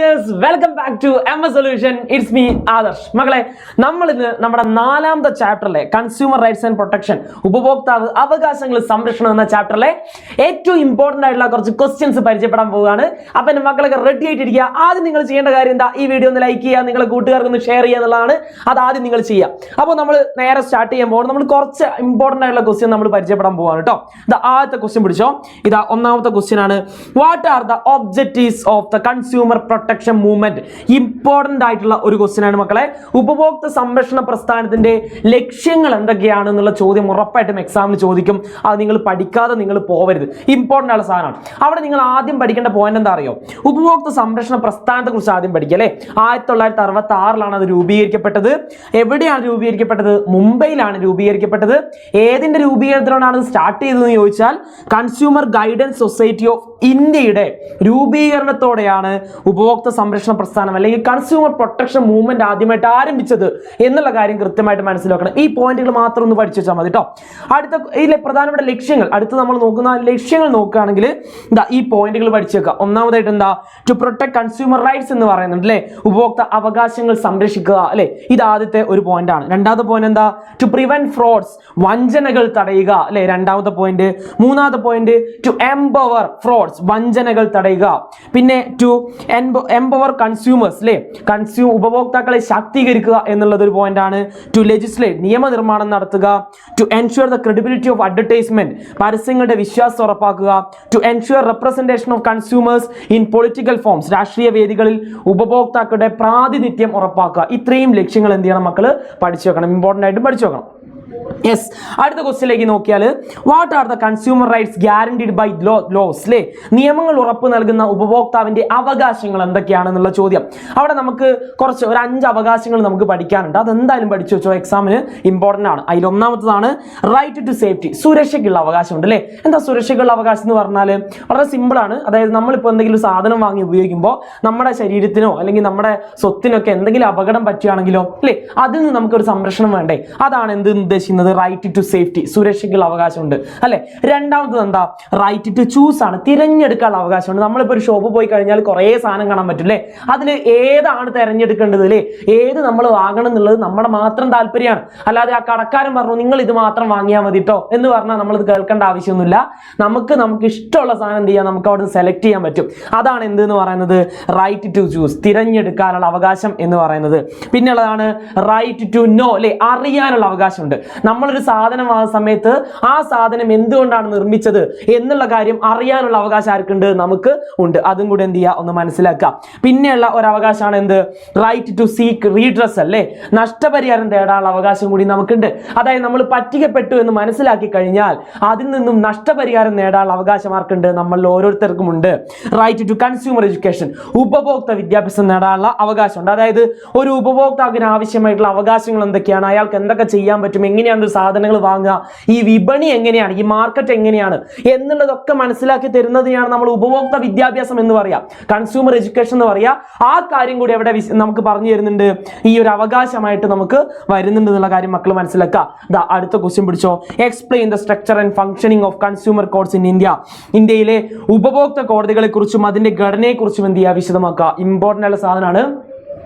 Dears, welcome back to MS solution. It's me Adarsh. മക്കളെ, നമ്മൾ ഇന്ന് നമ്മുടെ 4ാമത്തെ ചാപ്റ്ററിലെ കൺസ്യൂമർ റൈറ്റ്സ് ആൻഡ് പ്രൊട്ടക്ഷൻ, ഉപഭോക്താവ് അവകാശങ്ങൾ സംരക്ഷണം എന്ന ചാപ്റ്ററിലെ ഏറ്റവും ഇമ്പോർട്ടന്റ് ആയിട്ടുള്ള കുറച്ച് ക്വസ്റ്റ്യൻസ് പരിചയപ്പെടാൻ പോവുകയാണ്. അപ്പൊ എന്റെ മക്കളൊക്കെ റെഡി ആയിട്ടിരിക്കുക. ആദ്യം നിങ്ങൾ ചെയ്യേണ്ട കാര്യം എന്താ? ഈ വീഡിയോ ഒന്ന് ലൈക്ക് ചെയ്യുക, നിങ്ങളുടെ കൂട്ടുകാർക്ക് ഒന്ന് ഷെയർ ചെയ്യുക എന്നുള്ളതാണ്. അത് ആദ്യം നിങ്ങൾ ചെയ്യുക. അപ്പോൾ നമ്മൾ നേരെ സ്റ്റാർട്ട് ചെയ്യുമ്പോൾ നമ്മൾ കുറച്ച് ഇമ്പോർട്ടന്റ് ആയിട്ടുള്ള ക്വസ്റ്റ്യൻ നമ്മൾ പരിചയപ്പെടാൻ പോവാണ് കേട്ടോ. ഇത് ആദ്യത്തെ ക്വസ്റ്റ്യൻ പിടിച്ചോ. ഇതാ ഒന്നാമത്തെ ക്വസ്റ്റ്യൻ ആണ്. What are the objectives of the consumer protection movement? Important ആയിട്ടുള്ള ഒരു ക്വസ്റ്റ്യൻ ആണ് മക്കളെ. ഉപഭോക്തൃ സംരക്ഷണ പ്രസ്ഥാനത്തിന്റെ ലക്ഷ്യങ്ങൾ എന്തൊക്കെയാണ് എന്നുള്ള ചോദ്യം ഉറപ്പായിട്ടും എക്സാമിന് ചോദിക്കും. അത് നിങ്ങൾ പഠിക്കാതെ നിങ്ങൾ പോവരുത്. ഇമ്പോർട്ടന്റ് ആയിട്ടുള്ള സാധനമാണ്. അവിടെ നിങ്ങൾ ആദ്യം പഠിക്കേണ്ട പോയിന്റ് എന്താ അറിയോ? ഉപഭോക്തൃ സംരക്ഷണ പ്രസ്ഥാനത്തെ കുറിച്ച് ആദ്യം പഠിക്കുക അല്ലേ. 1966 അത് രൂപീകരിക്കപ്പെട്ടത്. എവിടെയാണ് രൂപീകരിക്കപ്പെട്ടത്? മുംബൈയിലാണ് രൂപീകരിക്കപ്പെട്ടത്. ഏതിന്റെ രൂപീകരണത്തിലാണ് സ്റ്റാർട്ട് ചെയ്തതെന്ന് ചോദിച്ചാൽ കൺസ്യൂമർ ഗൈഡൻസ് സൊസൈറ്റി ഓഫ് ഇന്ത്യയുടെ രൂപീകരണത്തോടെയാണ് ഉപഭോക്തൃ സംരക്ഷണ പ്രസ്ഥാനം അല്ലെങ്കിൽ കൺസ്യൂമർ പ്രൊട്ടക്ഷൻ മൂവ്മെന്റ് ആദ്യമായിട്ട് ആരംഭിച്ചത് എന്നുള്ള കാര്യം കൃത്യമായിട്ട് മനസ്സിലാക്കണം. ഈ പോയിന്റുകൾ മാത്രം ഒന്ന് പഠിച്ചു വെച്ചാൽ മതി കേട്ടോ. അടുത്ത ഇതിലെ പ്രധാനപ്പെട്ട ലക്ഷ്യങ്ങൾ, അടുത്ത് നമ്മൾ നോക്കുന്ന ലക്ഷ്യങ്ങൾ നോക്കുകയാണെങ്കിൽ എന്താ ഈ പോയിന്റുകൾ പഠിച്ചു വെക്കുക. ഒന്നാമതായിട്ട് എന്താ? ടു പ്രൊട്ടക്ട് കൺസ്യൂമർ റൈറ്റ്സ് എന്ന് പറയുന്നുണ്ട് അല്ലേ. ഉപഭോക്തൃ അവകാശങ്ങൾ സംരക്ഷിക്കുക അല്ലെ. ഇത് ആദ്യത്തെ ഒരു പോയിന്റ് ആണ്. രണ്ടാമത്തെ പോയിന്റ് എന്താ? ടു പ്രിവെന്റ് ഫ്രോഡ്സ്, വഞ്ചനകൾ തടയുക അല്ലെ. രണ്ടാമത്തെ പോയിന്റ്. മൂന്നാമത്തെ പോയിന്റ് ടു എംപവർ ഫ്രോഡ്സ്, വഞ്ചനകൾ തടയുക. പിന്നെ ടു എംപവർ കൺസ്യൂമേഴ്സ് അല്ലെ, ഉപഭോക്താക്കളെ ശാക്തീകരിക്കുക എന്നുള്ളത് ഒരു പോയിന്റ് ആണ്. ടു ലെജിസ്ലേറ്റ്, നിയമനിർമ്മാണം നടത്തുക. To ensure the credibility of advertisement, പരസ്യങ്ങളുടെ വിശ്വാസം ഉറപ്പാക്കുക. To ensure representation of consumers in political forums, രാഷ്ട്രീയ വേദികളിൽ ഉപഭോക്താക്കളുടെ പ്രാതിനിധ്യം ഉറപ്പാക്കുക. ഇത്രയും ലക്ഷ്യങ്ങൾ എന്ത് ചെയ്യണം മക്കള്? പഠിച്ചു വെക്കണം. ഇമ്പോർട്ടന്റ് ആയിട്ടും പഠിച്ചു വെക്കണം. യെസ്. അടുത്ത ക്വസ്റ്റ്യനിലേക്ക് നോക്കിയാൽ what are the consumer rights guaranteed by laws അല്ലേ. നിയമങ്ങൾ ഉറപ്പ് നൽകുന്ന ഉപഭോക്താവിന്റെ അവകാശങ്ങൾ എന്തൊക്കെയാണെന്നുള്ള ചോദ്യം. അവിടെ നമുക്ക് കുറച്ച് ഒരു 5 അവകാശങ്ങൾ നമുക്ക് പഠിക്കാനുണ്ട്. അതെന്തായാലും പഠിച്ചു വെച്ചോ, എക്സാമിന് ഇമ്പോർട്ടന്റ് ആണ്. അതിൽ ഒന്നാമത്തതാണ് റൈറ്റ് ടു സേഫ്റ്റി, സുരക്ഷയ്ക്കുള്ള അവകാശമുണ്ട് അല്ലേ. എന്താ സുരക്ഷയ്ക്കുള്ള അവകാശം എന്ന് പറഞ്ഞാൽ വളരെ സിമ്പിൾ ആണ്. അതായത് നമ്മളിപ്പോൾ എന്തെങ്കിലും സാധനം വാങ്ങി ഉപയോഗിക്കുമ്പോൾ നമ്മുടെ ശരീരത്തിനോ അല്ലെങ്കിൽ നമ്മുടെ സ്വത്തിനൊക്കെ എന്തെങ്കിലും അപകടം പറ്റുകയാണെങ്കിലോ അല്ലേ, അതിൽ നിന്ന് നമുക്കൊരു സംരക്ഷണം വേണ്ടേ. അതാണ് എന്ത് ഉദ്ദേശിക്കുന്നത്? റൈറ്റ് ടു സേഫ്റ്റി, സുരക്ഷയ്ക്കുള്ള അവകാശമുണ്ട് അല്ലെ. രണ്ടാമത്തത് എന്താ? റൈറ്റ് ടു ചൂസ് ആണ്, തിരഞ്ഞെടുക്കാനുള്ള അവകാശമുണ്ട്. നമ്മളിപ്പോൾ ഒരു ഷോപ്പ് പോയി കഴിഞ്ഞാൽ കുറേ സാധനം കാണാൻ പറ്റും അല്ലേ. അതിൽ ഏതാണ് തിരഞ്ഞെടുക്കേണ്ടത് അല്ലേ, ഏത് നമ്മൾ വാങ്ങണം എന്നുള്ളത് നമ്മുടെ മാത്രം താല്പര്യമാണ്. അല്ലാതെ ആ കടക്കാരൻ പറഞ്ഞു നിങ്ങൾ ഇത് മാത്രം വാങ്ങിയാൽ മതി കേട്ടോ എന്ന് പറഞ്ഞാൽ നമ്മളിത് കേൾക്കേണ്ട ആവശ്യമൊന്നുമില്ല. നമുക്ക് ഇഷ്ടമുള്ള സാധനം എന്ത് ചെയ്യാം, നമുക്ക് അവിടെ സെലക്ട് ചെയ്യാൻ പറ്റും. അതാണ് എന്ത് എന്ന് പറയുന്നത്? റൈറ്റ് ടു ചൂസ്, തിരഞ്ഞെടുക്കാനുള്ള അവകാശം എന്ന് പറയുന്നത്. പിന്നെയുള്ളതാണ് റൈറ്റ് ടു നോ അല്ലെ, അറിയാനുള്ള അവകാശമുണ്ട്. നമ്മളൊരു സാധനം വാങ്ങുന്ന സമയത്ത് ആ സാധനം എന്തുകൊണ്ടാണ് നിർമ്മിച്ചത് എന്നുള്ള കാര്യം അറിയാനുള്ള അവകാശം ആർക്കുണ്ട്? നമുക്ക് ഉണ്ട്. അതും കൂടെ എന്ത് ചെയ്യുക, ഒന്ന് മനസ്സിലാക്കുക. പിന്നെയുള്ള ഒരു അവകാശമാണ് എന്ത്? റൈറ്റ് ടു സീക്ക് റീഡ്രസ് അല്ലേ, നഷ്ടപരിഹാരം തേടാനുള്ള അവകാശം കൂടി നമുക്കുണ്ട്. അതായത് നമ്മൾ പറ്റിക്കപ്പെട്ടു എന്ന് മനസ്സിലാക്കി കഴിഞ്ഞാൽ അതിൽ നിന്നും നഷ്ടപരിഹാരം നേടാനുള്ള അവകാശം ആർക്കുണ്ട്? നമ്മളിൽ ഓരോരുത്തർക്കും ഉണ്ട്. റൈറ്റ് ടു കൺസ്യൂമർ എഡ്യൂക്കേഷൻ, ഉപഭോക്തൃ വിദ്യാഭ്യാസം നേടാനുള്ള അവകാശമുണ്ട്. അതായത് ഒരു ഉപഭോക്താവിന് ആവശ്യമായിട്ടുള്ള അവകാശങ്ങൾ എന്തൊക്കെയാണ്, അയാൾക്ക് എന്തൊക്കെ ചെയ്യാൻ പറ്റും, എങ്ങനെയാണ് സാധനങ്ങൾ വാങ്ങുക, ഈ വിപണി എങ്ങനെയാണ്, ഈ മാർക്കറ്റ് എങ്ങനെയാണ് എന്നുള്ളതൊക്കെ മനസ്സിലാക്കി തരുന്നതിനാണ് നമ്മൾ ഉപഭോക്തൃ വിദ്യാഭ്യാസം എന്ന് പറയാം, കൺസ്യൂമർ എഡ്യൂക്കേഷൻ എന്ന് പറയാം. ആ കാര്യം കൂടി എവിടെ നമുക്ക് പറഞ്ഞു തരുന്നുണ്ട്, ഈ ഒരു അവകാശമായിട്ട് നമുക്ക് വരുന്നുണ്ട് എന്നുള്ള കാര്യം മക്കൾ മനസ്സിലാക്കുക. അടുത്ത ക്വസ്റ്റ്യൻ പിടിച്ചോ. Explain the structure and functioning of consumer courts in India. ഇന്ത്യയിലെ ഉപഭോക്തൃ കോടതികളെ കുറിച്ചും അതിന്റെ ഘടനയെ കുറിച്ചും എന്ത് ചെയ്യുക, വിശദമാക്കുക. ഇമ്പോർട്ടന്റ് ആയിട്ടുള്ള സാധനമാണ്.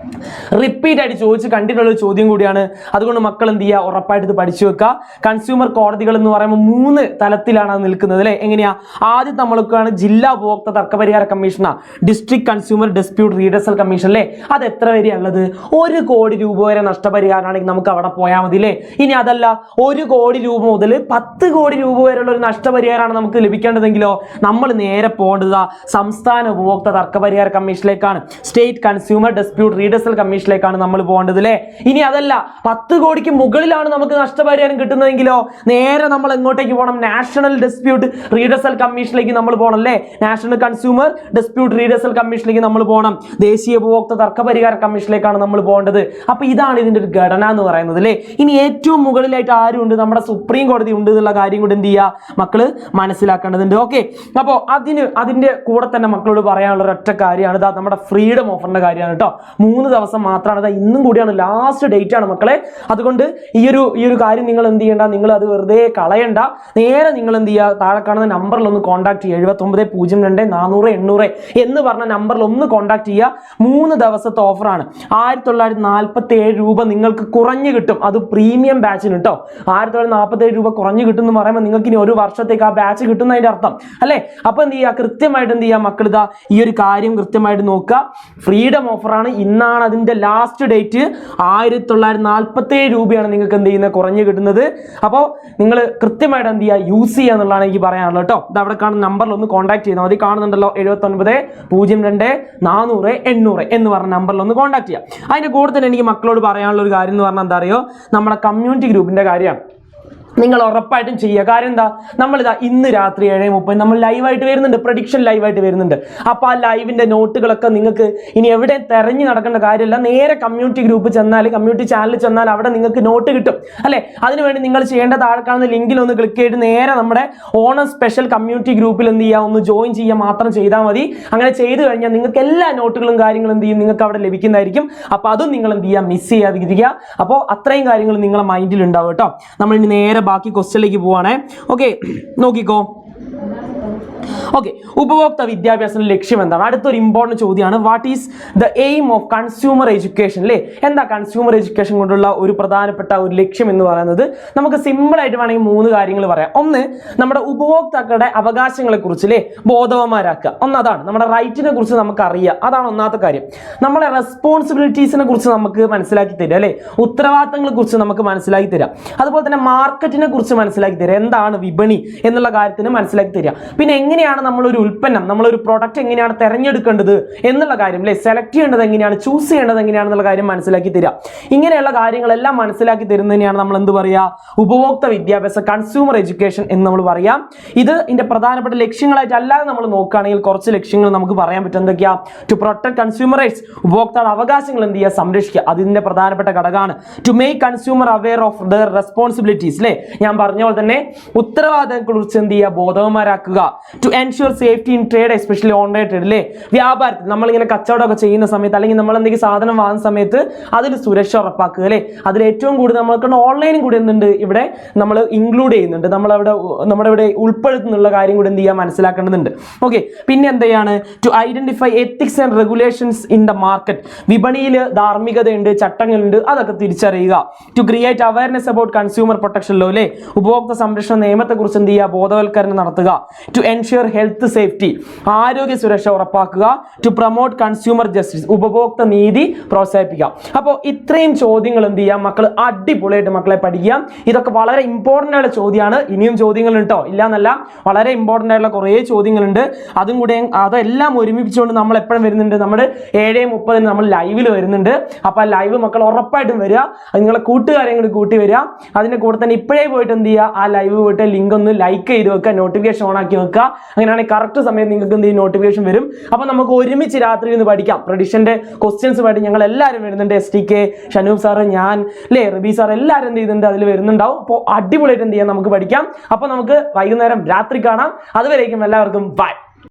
റിപ്പീറ്റ് ആയിട്ട് ചോദിച്ച് കണ്ടിട്ടുള്ള ചോദ്യം കൂടിയാണ്. അതുകൊണ്ട് മക്കൾ എന്ത് ചെയ്യുക, ഉറപ്പായിട്ട് ഇത് പഠിച്ചു വെക്കുക. കൺസ്യൂമർ കോടതികൾ എന്ന് പറയുമ്പോൾ 3 തലത്തിലാണ് അത് നിൽക്കുന്നത് അല്ലെ. എങ്ങനെയാ? ആദ്യം നമ്മൾക്കാണ് ജില്ലാ ഉപഭോക്തൃ തർക്കപരിഹാര കമ്മീഷനാ, ഡിസ്ട്രിക്ട് കൺസ്യൂമർ ഡിസ്പ്യൂട്ട് റീഡസൽ കമ്മീഷൻ അല്ലേ. അത് എത്ര വരെയുള്ളത്? 1 കോടി രൂപ വരെ നഷ്ടപരിഹാരമാണെങ്കിൽ നമുക്ക് അവിടെ പോയാൽ മതി അല്ലേ. ഇനി അതല്ല, 1 കോടി രൂപ മുതൽ 10 കോടി രൂപ വരെയുള്ള ഒരു നഷ്ടപരിഹാരമാണ് നമുക്ക് ലഭിക്കേണ്ടതെങ്കിലോ നമ്മൾ നേരെ പോകേണ്ടത് സംസ്ഥാന ഉപഭോക്തൃ തർക്കപരിഹാര കമ്മീഷനിലേക്കാണ്, സ്റ്റേറ്റ് കൺസ്യൂമർ ഡിസ്പ്യൂട്ട് റീഡസൽ കമ്മീഷനിലേക്കാണ് നമ്മൾ പോകേണ്ടത് അല്ലേ. ഇനി അതല്ല, 10 കോടിക്ക് മുകളിലാണ് നമുക്ക് നഷ്ടപരിഹാരം കിട്ടുന്നതെങ്കിലോ നേരെ നമ്മൾ എങ്ങോട്ടേക്ക് പോകണം? നാഷണൽ ഡിസ്പ്യൂട്ട് റീഡസൽ കമ്മീഷനിലേക്ക് നമ്മൾ പോകണം അല്ലേ. നാഷണൽ കൺസ്യൂമർ ഡിസ്പ്യൂട്ട് റീഡസൽ കമ്മീഷനിലേക്ക് നമ്മൾ പോകണം. ദേശീയ ഉപഭോക്തൃ തർക്കപരിഹാര കമ്മീഷനിലേക്കാണ് നമ്മൾ പോകേണ്ടത്. അപ്പൊ ഇതാണ് ഇതിന്റെ ഒരു ഘടന എന്ന് പറയുന്നത് അല്ലേ. ഇനി ഏറ്റവും മുകളിലായിട്ട് ആരുണ്ട്? നമ്മുടെ സുപ്രീം കോടതി ഉണ്ട് എന്നുള്ള കാര്യം കൂടെ എന്ത് ചെയ്യുക, മക്കള് മനസ്സിലാക്കേണ്ടതുണ്ട്. ഓക്കെ. അപ്പോൾ അതിന്റെ കൂടെ തന്നെ മക്കളോട് പറയാനുള്ള ഒരൊറ്റ കാര്യമാണ് നമ്മുടെ ഫ്രീഡം ഓഫറിന്റെ കാര്യമാണ് കേട്ടോ. 3 3 ദിവസം മാത്രമാണ്. അത് ഇന്നും കൂടിയാണ് ലാസ്റ്റ് ഡേറ്റ് ആണ് മക്കളെ. അതുകൊണ്ട് ഈ ഒരു കാര്യം നിങ്ങൾ എന്ത് ചെയ്യേണ്ട, നിങ്ങൾ അത് വെറുതെ കളയണ്ട. നേരെ നിങ്ങൾ എന്ത് ചെയ്യുക, താഴെ കാണുന്ന നമ്പറിൽ ഒന്ന് കോൺടാക്ട് ചെയ്യുക. 7902 400 800 എന്ന് പറഞ്ഞ നമ്പറിൽ ഒന്ന് കോൺടാക്ട് ചെയ്യുക. 3 ദിവസത്തെ ഓഫറാണ്. 1947 രൂപ നിങ്ങൾക്ക് കുറഞ്ഞു കിട്ടും. അത് പ്രീമിയം ബാച്ചിന് കേട്ടോ. 1947 രൂപ കുറഞ്ഞു കിട്ടും എന്ന് പറയുമ്പോൾ നിങ്ങൾക്ക് ഇനി 1 വർഷത്തേക്ക് ആ ബാച്ച് കിട്ടുന്നതിന്റെ അർത്ഥം അല്ലേ. അപ്പൊ എന്ത് ചെയ്യുക, കൃത്യമായിട്ട് എന്ത് ചെയ്യുക മക്കൾ, ഇതാ ഈ ഒരു കാര്യം കൃത്യമായിട്ട് നോക്കുക. ഫ്രീഡം ഓഫറാണ്, ഇന്നാണ് അതിന്റെ ലാസ്റ്റ് ഡേറ്റ്. 1947 രൂപയാണ് നിങ്ങൾക്ക് എന്ത് ചെയ്യുന്നത്, കുറഞ്ഞു കിട്ടുന്നത്. അപ്പോൾ നിങ്ങൾ കൃത്യമായിട്ട് എന്ത് ചെയ്യുക, യൂസ് ചെയ്യുക എന്നുള്ളതാണ് എനിക്ക് പറയാനുള്ളത് കേട്ടോ. ഇത് അവിടെ കാണുന്ന നമ്പറിൽ ഒന്ന് കോൺടാക്ട് ചെയ്താൽ മതി. കാണുന്നുണ്ടല്ലോ 7902 400 800 എന്ന് പറഞ്ഞ നമ്പറിൽ ഒന്ന് കോൺടാക്ട് ചെയ്യുക. അതിന്റെ കൂടെ തന്നെ എനിക്ക് മക്കളോട് പറയാനുള്ള ഒരു കാര്യം എന്ന് പറഞ്ഞാൽ എന്താ അറിയോ, നമ്മുടെ കമ്മ്യൂണിറ്റി ഗ്രൂപ്പിന്റെ കാര്യമാണ്. നിങ്ങൾ ഉറപ്പായിട്ടും ചെയ്യുക. കാര്യം എന്താ, നമ്മളിതാ ഇന്ന് രാത്രി 7:30 നമ്മൾ ലൈവായിട്ട് വരുന്നുണ്ട്, പ്രഡിക്ഷൻ ലൈവായിട്ട് വരുന്നുണ്ട്. അപ്പോൾ ആ ലൈവിന്റെ നോട്ടുകളൊക്കെ നിങ്ങൾക്ക് ഇനി എവിടെ തെരഞ്ഞു നടക്കേണ്ട കാര്യമില്ല. നേരെ കമ്മ്യൂണിറ്റി ഗ്രൂപ്പ് ചെന്നാൽ, കമ്മ്യൂണിറ്റി ചാനലിൽ ചെന്നാൽ അവിടെ നിങ്ങൾക്ക് നോട്ട് കിട്ടും അല്ലേ. അതിനുവേണ്ടി നിങ്ങൾ ചെയ്യേണ്ട താഴെ കാണുന്ന ലിങ്കിൽ ഒന്ന് ക്ലിക്ക് ചെയ്ത് നേരെ നമ്മുടെ ഓണം സ്പെഷ്യൽ കമ്മ്യൂണിറ്റി ഗ്രൂപ്പിൽ എന്ത് ചെയ്യുക, ഒന്ന് ജോയിൻ ചെയ്യുക മാത്രം ചെയ്താൽ മതി. അങ്ങനെ ചെയ്തു കഴിഞ്ഞാൽ നിങ്ങൾക്ക് എല്ലാ നോട്ടുകളും കാര്യങ്ങളും എന്ത് ചെയ്യും, നിങ്ങൾക്ക് അവിടെ ലഭിക്കുന്നതായിരിക്കും. അപ്പോൾ അതും നിങ്ങൾ എന്ത് ചെയ്യുക, മിസ് ചെയ്യാതിരിക്കുക. അപ്പോൾ അത്രയും കാര്യങ്ങൾ നിങ്ങളുടെ മൈൻഡിൽ ഉണ്ടാവും കേട്ടോ. നമ്മൾ ഇനി നേരെ ബാക്കി ക്വസ്റ്റ്യനിലേക്ക് പോവാണേ. ഓക്കെ, നോക്കിക്കോ. ഓക്കെ, ഉപഭോക്തൃ വിദ്യാഭ്യാസത്തിന്റെ ലക്ഷ്യം എന്താണ്? അടുത്തൊരു ഇമ്പോർട്ടൻറ്റ് ചോദ്യമാണ്. What is the aim of consumer education അല്ലേ. എന്താ കൺസ്യൂമർ എഡ്യൂക്കേഷൻ കൊണ്ടുള്ള ഒരു പ്രധാനപ്പെട്ട ഒരു ലക്ഷ്യം എന്ന് പറയുന്നത്? നമുക്ക് സിമ്പിൾ ആയിട്ട് വേണമെങ്കിൽ 3 കാര്യങ്ങൾ പറയാം. ഒന്ന്, നമ്മുടെ ഉപഭോക്താക്കളുടെ അവകാശങ്ങളെ കുറിച്ച് അല്ലേ ബോധവാന്മാരാക്കുക. അതാണ് നമ്മുടെ റൈറ്റിനെ കുറിച്ച് നമുക്ക് അറിയുക. അതാണ് ഒന്നാമത്തെ കാര്യം. നമ്മളെ റെസ്പോൺസിബിലിറ്റീസിനെ കുറിച്ച് നമുക്ക് മനസ്സിലാക്കി തരിക അല്ലേ, ഉത്തരവാദിത്തങ്ങളെ കുറിച്ച് നമുക്ക് മനസ്സിലാക്കി തരാം. അതുപോലെ തന്നെ മാർക്കറ്റിനെ കുറിച്ച് മനസ്സിലാക്കി തരിക, എന്താണ് വിപണി എന്നുള്ള കാര്യത്തിന് മനസ്സിലാക്കി തരിക. പിന്നെ എങ്ങനെയാണ് നമ്മളൊരു ഉൽപ്പന്നം, നമ്മളൊരു പ്രൊഡക്റ്റ് എങ്ങനെയാണ് തിരഞ്ഞെടുക്കേണ്ടത് എന്നുള്ള കാര്യം അല്ലെ, സെലക്ട് ചെയ്യേണ്ടത് എങ്ങനെയാണ്, ചൂസ് ചെയ്യേണ്ടത് എങ്ങനെയാണെന്നുള്ള കാര്യം മനസ്സിലാക്കി തരിക. ഇങ്ങനെയുള്ള കാര്യങ്ങളെല്ലാം മനസ്സിലാക്കി തരുന്നതിനെയാണ് നമ്മൾ എന്ത് പറയുക, ഉപഭോക്തൃ വിദ്യാഭ്യാസ കൺസ്യൂമർ എഡ്യൂക്കേഷൻ എന്ന് നമ്മൾ പറയാം. ഇത് ഇതിന്റെ പ്രധാനപ്പെട്ട ലക്ഷ്യങ്ങളായിട്ട് അല്ലാതെ നമ്മൾ നോക്കുകയാണെങ്കിൽ കുറച്ച് ലക്ഷ്യങ്ങൾ നമുക്ക് പറയാൻ പറ്റും. എന്തൊക്കെയാ? ടു പ്രൊട്ടക്ട് കൺസ്യൂമർ റൈറ്റ്സ്, ഉപഭോക്താക്കളുടെ അവകാശങ്ങൾ എന്ത് ചെയ്യുക, സംരക്ഷിക്കുക. അതിന്റെ പ്രധാനപ്പെട്ട ഘടകമാണ്. To make consumer aware of their responsibilities അല്ലേ, ഞാൻ പറഞ്ഞ പോലെ തന്നെ ഉത്തരവാദിത്തങ്ങളെ കുറിച്ച് എന്ത് ചെയ്യുക, ബോധവാന്മാരാക്കുക. To ensure safety in trade, especially online trade അല്ലേ. വ്യാപാരത്തിൽ നമ്മളിങ്ങനെ കച്ചവടമൊക്കെ ചെയ്യുന്ന സമയത്ത് അല്ലെങ്കിൽ നമ്മൾ എന്തെങ്കിലും സാധനം വാങ്ങുന്ന സമയത്ത് അതിൽ സുരക്ഷ ഉറപ്പാക്കുക അല്ലേ. അതിൽ ഏറ്റവും കൂടുതൽ നമ്മൾക്ക് ഓൺലൈനും കൂടി എന്തുണ്ട് ഇവിടെ നമ്മൾ ഇൻക്ലൂഡ് ചെയ്യുന്നുണ്ട്, നമ്മുടെ ഇവിടെ ഉൾപ്പെടുത്തുന്നുള്ള കാര്യം കൂടി എന്ത് ചെയ്യാൻ മനസ്സിലാക്കേണ്ടതുണ്ട്. ഓക്കെ, പിന്നെ എന്താണ്? To identify ethics and regulations in the market, വിപണിയിൽ ധാർമ്മികതയുണ്ട്, ചട്ടങ്ങളുണ്ട്, അതൊക്കെ തിരിച്ചറിയുക. To create awareness about consumer protection law അല്ലേ, ഉപഭോക്തൃ സംരക്ഷണ നിയമത്തെ കുറിച്ച് എന്ത് ചെയ്യുക, ബോധവൽക്കരണം നടത്തുക. ടു എൻഷുർ ഹെൽത്ത് സേഫ്റ്റി, ആരോഗ്യ സുരക്ഷ ഉറപ്പാക്കുക. ടു പ്രൊമോട്ട് കൺസ്യൂമർ ജസ്റ്റിസ്, ഉപഭോക്തൃ നീതി പ്രോത്സാഹിപ്പിക്കുക. അപ്പോൾ ഇത്രയും ചോദ്യങ്ങൾ എന്ത് ചെയ്യാം മക്കൾ, അടിപൊളിയായിട്ട് മക്കളെ പഠിക്കാം. ഇതൊക്കെ വളരെ ഇമ്പോർട്ടൻ്റ് ആയിട്ടുള്ള ചോദ്യമാണ്. ഇനിയും ചോദ്യങ്ങളുണ്ട് കേട്ടോ, ഇല്ലാന്നല്ല, വളരെ ഇമ്പോർട്ടൻ്റ് ആയിട്ടുള്ള കുറേ ചോദ്യങ്ങളുണ്ട്. അതും കൂടെ അതെല്ലാം ഒരുമിപ്പിച്ചുകൊണ്ട് നമ്മൾ എപ്പോഴും വരുന്നുണ്ട്, നമ്മുടെ 7:30 നമ്മൾ ലൈവിൽ വരുന്നുണ്ട്. അപ്പോൾ ആ ലൈവ് മക്കൾ ഉറപ്പായിട്ടും വരിക, നിങ്ങളെ കൂട്ടുകാരെ കൂടി കൂട്ടി വരിക. അതിൻ്റെ കൂടെ തന്നെ ഇപ്പോഴേ പോയിട്ട് എന്ത് ചെയ്യുക, ആ ലൈവ് പോയിട്ട് ലിങ്ക് ഒന്ന് ലൈക്ക് ചെയ്ത് വെക്കുക, നോട്ടിഫിക്കേഷൻ ഓൺ ആക്കി വെക്കുക. അങ്ങനെയാണെങ്കിൽ കറക്റ്റ് സമയത്ത് നിങ്ങൾക്ക് എന്ത് ചെയ്യും, നോട്ടിഫിക്കേഷൻ വരും. അപ്പോൾ നമുക്ക് ഒരുമിച്ച് രാത്രി നിന്ന് പഠിക്കാം. പ്രഡിക്ഷൻ്റെ ക്വസ്റ്റ്യൻസ് ആയിട്ട് ഞങ്ങൾ എല്ലാവരും വരുന്നുണ്ട്. STK, ഷനൂബ് സാറ്, ഞാൻ അല്ലേ, റബി സാർ എല്ലാവരും എന്ത് ചെയ്യുന്നുണ്ട്, അതിൽ വരുന്നുണ്ടാവും. അപ്പോൾ അടിപൊളിയായിട്ട് എന്ത് ചെയ്യാം, നമുക്ക് പഠിക്കാം. അപ്പോൾ നമുക്ക് വൈകുന്നേരം രാത്രി കാണാം. അതുവരേക്കും എല്ലാവർക്കും ബൈ.